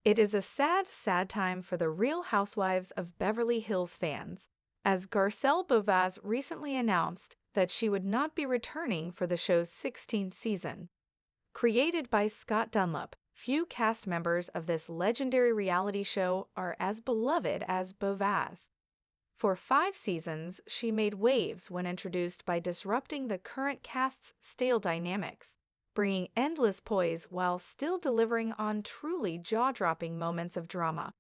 It is a sad, sad time for the Real Housewives of Beverly Hills fans, as Garcelle Beauvais recently announced that she would not be returning for the show's 16th season. Created by Scott Dunlap, few cast members of this legendary reality show are as beloved as Beauvais. For 5 seasons, she made waves when introduced by disrupting the current cast's stale dynamics, bringing endless poise while still delivering on truly jaw-dropping moments of drama.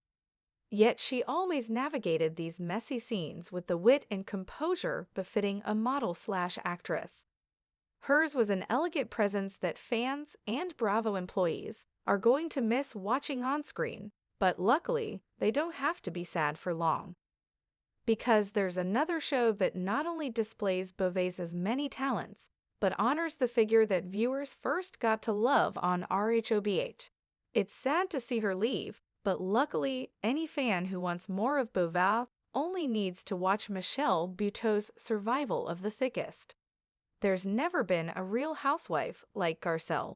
Yet she always navigated these messy scenes with the wit and composure befitting a model/actress. Hers was an elegant presence that fans and Bravo employees are going to miss watching on screen, but luckily, they don't have to be sad for long. Because there's another show that not only displays Beauvais's many talents, but honors the figure that viewers first got to love on RHOBH. It's sad to see her leave, but luckily, any fan who wants more of Beauvais only needs to watch Garcelle Beauvais's Survival of the Thickest. There's never been a real housewife like Garcelle.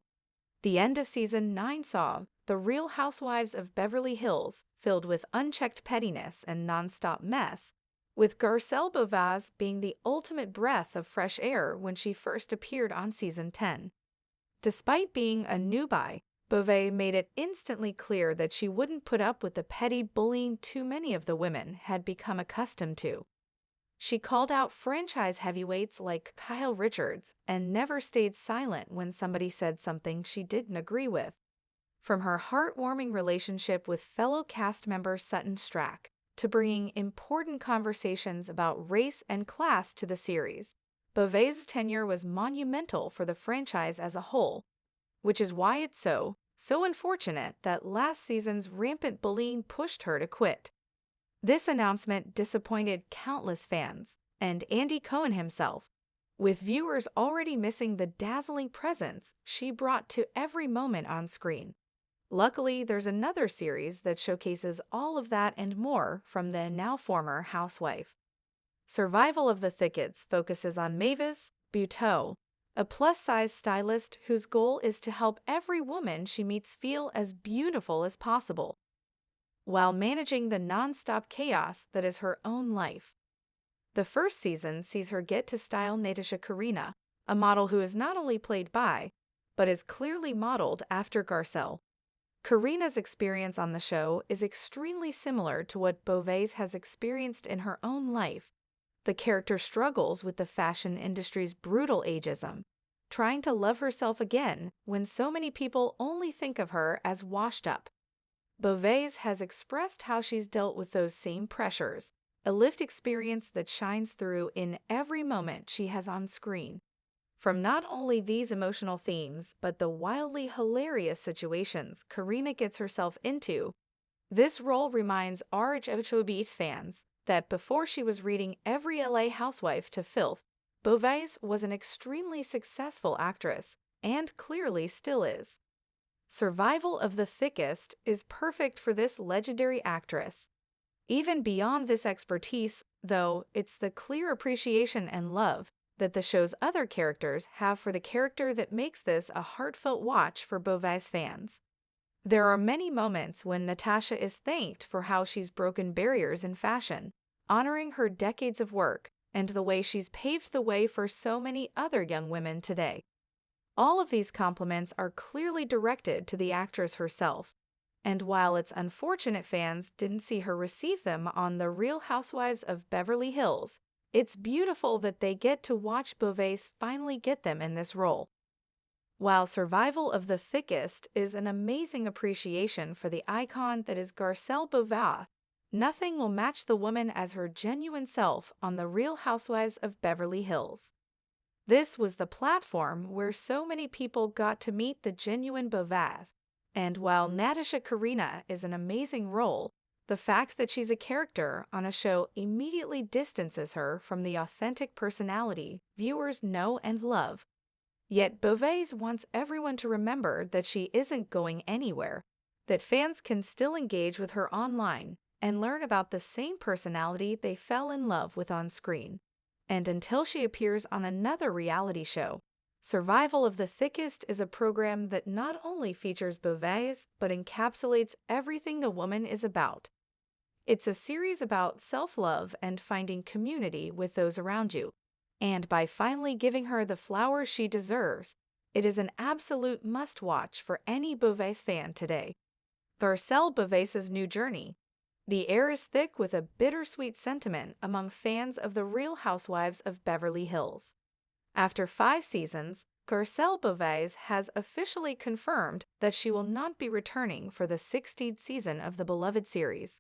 The end of season 9 saw the Real Housewives of Beverly Hills filled with unchecked pettiness and nonstop mess, with Garcelle Beauvais being the ultimate breath of fresh air when she first appeared on season 10. Despite being a newbie, Beauvais made it instantly clear that she wouldn't put up with the petty bullying too many of the women had become accustomed to. She called out franchise heavyweights like Kyle Richards and never stayed silent when somebody said something she didn't agree with. From her heartwarming relationship with fellow cast member Sutton Strack to bringing important conversations about race and class to the series, Beauvais's tenure was monumental for the franchise as a whole, which is why it's so unfortunate that last season's rampant bullying pushed her to quit. This announcement disappointed countless fans, and Andy Cohen himself, with viewers already missing the dazzling presence she brought to every moment on screen. Luckily, there's another series that showcases all of that and more from the now former housewife. Survival of the Thickets focuses on Mavis Beauvais, a plus-size stylist whose goal is to help every woman she meets feel as beautiful as possible, while managing the non-stop chaos that is her own life. The first season sees her get to style Natasha Karina, a model who is not only played by, but is clearly modeled after Garcelle. Karina's experience on the show is extremely similar to what Beauvais has experienced in her own life. The character struggles with the fashion industry's brutal ageism, trying to love herself again when so many people only think of her as washed up. Beauvais has expressed how she's dealt with those same pressures, a lived experience that shines through in every moment she has on screen. From not only these emotional themes, but the wildly hilarious situations Karina gets herself into, this role reminds RHOBH fans that before she was reading every LA housewife to filth, Beauvais was an extremely successful actress, and clearly still is. Survival of the Thickest is perfect for this legendary actress. Even beyond this expertise, though, it's the clear appreciation and love that the show's other characters have for the character that makes this a heartfelt watch for Beauvais fans. There are many moments when Natasha is thanked for how she's broken barriers in fashion, honoring her decades of work and the way she's paved the way for so many other young women today. All of these compliments are clearly directed to the actress herself, and while it's unfortunate fans didn't see her receive them on The Real Housewives of Beverly Hills, it's beautiful that they get to watch Beauvais finally get them in this role. While Survival of the Thickest is an amazing appreciation for the icon that is Garcelle Beauvais, nothing will match the woman as her genuine self on The Real Housewives of Beverly Hills. This was the platform where so many people got to meet the genuine Beauvais, and while Natasha Karina is an amazing role, the fact that she's a character on a show immediately distances her from the authentic personality viewers know and love. Yet Beauvais wants everyone to remember that she isn't going anywhere, that fans can still engage with her online and learn about the same personality they fell in love with on screen. And until she appears on another reality show, Survival of the Thickest is a program that not only features Beauvais, but encapsulates everything a woman is about. It's a series about self-love and finding community with those around you. And by finally giving her the flowers she deserves, it is an absolute must-watch for any Beauvais fan today. Garcelle Beauvais's new journey. The air is thick with a bittersweet sentiment among fans of The Real Housewives of Beverly Hills. After 5 seasons, Garcelle Beauvais has officially confirmed that she will not be returning for the 16th season of the beloved series.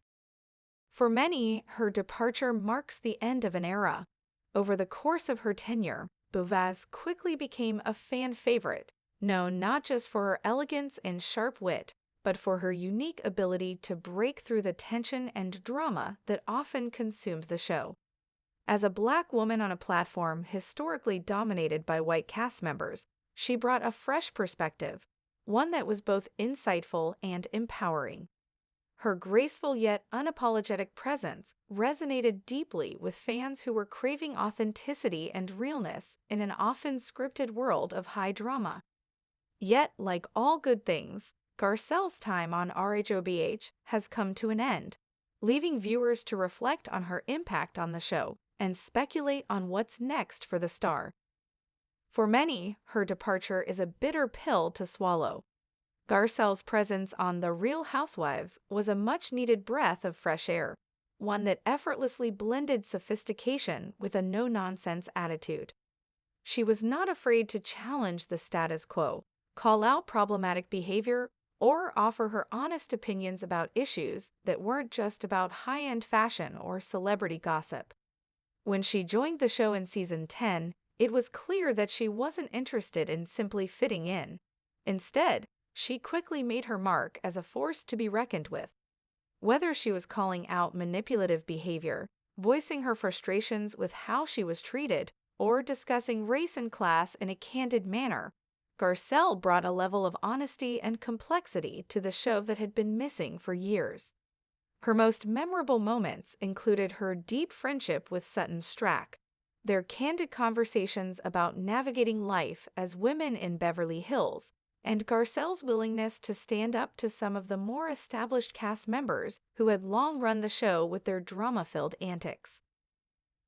For many, her departure marks the end of an era. Over the course of her tenure, Beauvais quickly became a fan favorite, known not just for her elegance and sharp wit, but for her unique ability to break through the tension and drama that often consumed the show. As a Black woman on a platform historically dominated by white cast members, she brought a fresh perspective, one that was both insightful and empowering. Her graceful yet unapologetic presence resonated deeply with fans who were craving authenticity and realness in an often scripted world of high drama. Yet, like all good things, Garcelle's time on RHOBH has come to an end, leaving viewers to reflect on her impact on the show and speculate on what's next for the star. For many, her departure is a bitter pill to swallow. Garcelle's presence on The Real Housewives was a much-needed breath of fresh air, one that effortlessly blended sophistication with a no-nonsense attitude. She was not afraid to challenge the status quo, call out problematic behavior, or offer her honest opinions about issues that weren't just about high-end fashion or celebrity gossip. When she joined the show in season 10, it was clear that she wasn't interested in simply fitting in. Instead, she quickly made her mark as a force to be reckoned with. Whether she was calling out manipulative behavior, voicing her frustrations with how she was treated, or discussing race and class in a candid manner, Garcelle brought a level of honesty and complexity to the show that had been missing for years. Her most memorable moments included her deep friendship with Sutton Stracke, their candid conversations about navigating life as women in Beverly Hills, and Garcelle's willingness to stand up to some of the more established cast members who had long run the show with their drama-filled antics.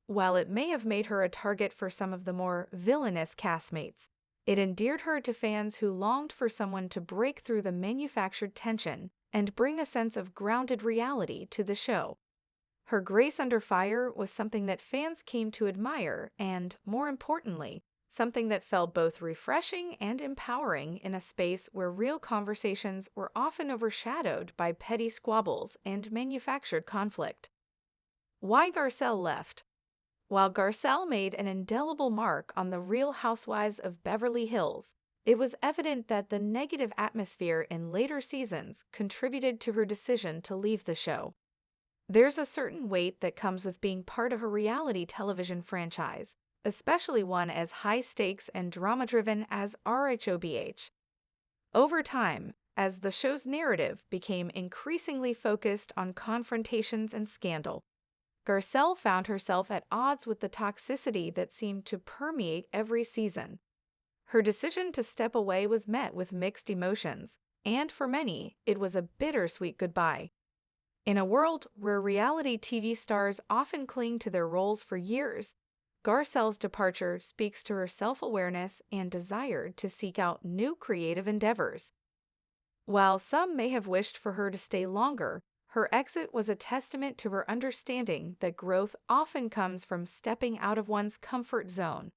While it may have made her a target for some of the more villainous castmates, it endeared her to fans who longed for someone to break through the manufactured tension and bring a sense of grounded reality to the show. Her grace under fire was something that fans came to admire and, more importantly, something that felt both refreshing and empowering in a space where real conversations were often overshadowed by petty squabbles and manufactured conflict. Why Garcelle left? While Garcelle made an indelible mark on The Real Housewives of Beverly Hills, it was evident that the negative atmosphere in later seasons contributed to her decision to leave the show. There's a certain weight that comes with being part of a reality television franchise, especially one as high-stakes and drama-driven as RHOBH. Over time, as the show's narrative became increasingly focused on confrontations and scandal, Garcelle found herself at odds with the toxicity that seemed to permeate every season. Her decision to step away was met with mixed emotions, and for many, it was a bittersweet goodbye. In a world where reality TV stars often cling to their roles for years, Garcelle's departure speaks to her self-awareness and desire to seek out new creative endeavors. While some may have wished for her to stay longer, her exit was a testament to her understanding that growth often comes from stepping out of one's comfort zone.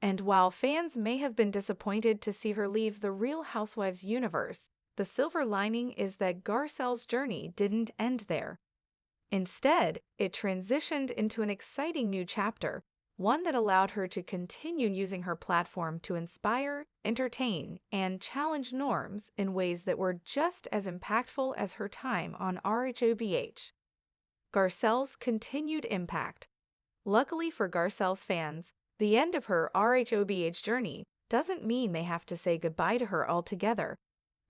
And while fans may have been disappointed to see her leave the Real Housewives universe, the silver lining is that Garcelle's journey didn't end there. Instead, it transitioned into an exciting new chapter, one that allowed her to continue using her platform to inspire, entertain, and challenge norms in ways that were just as impactful as her time on RHOBH. Garcelle's continued impact. Luckily for Garcelle's fans, the end of her RHOBH journey doesn't mean they have to say goodbye to her altogether.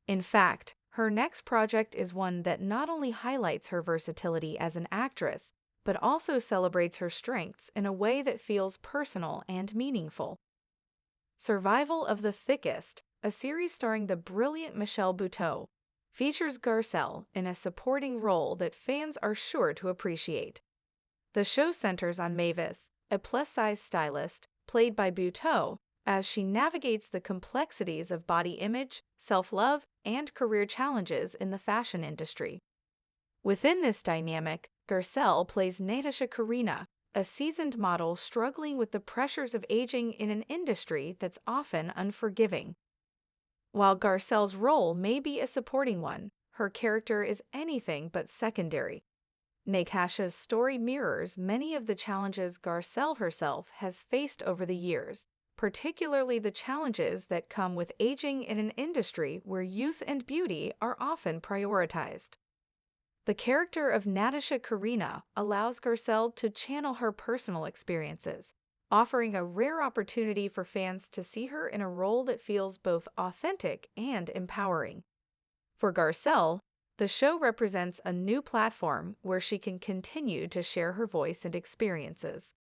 In fact, her next project is one that not only highlights her versatility as an actress, but also celebrates her strengths in a way that feels personal and meaningful. Survival of the Thickest, a series starring the brilliant Michelle Buteau, features Garcelle in a supporting role that fans are sure to appreciate. The show centers on Mavis, a plus-size stylist, played by Buteau, as she navigates the complexities of body image, self-love, and career challenges in the fashion industry. Within this dynamic, Garcelle plays Natasha Karina, a seasoned model struggling with the pressures of aging in an industry that's often unforgiving. While Garcelle's role may be a supporting one, her character is anything but secondary. Natasha's story mirrors many of the challenges Garcelle herself has faced over the years, particularly the challenges that come with aging in an industry where youth and beauty are often prioritized. The character of Natasha Karina allows Garcelle to channel her personal experiences, offering a rare opportunity for fans to see her in a role that feels both authentic and empowering. For Garcelle, the show represents a new platform where she can continue to share her voice and experiences.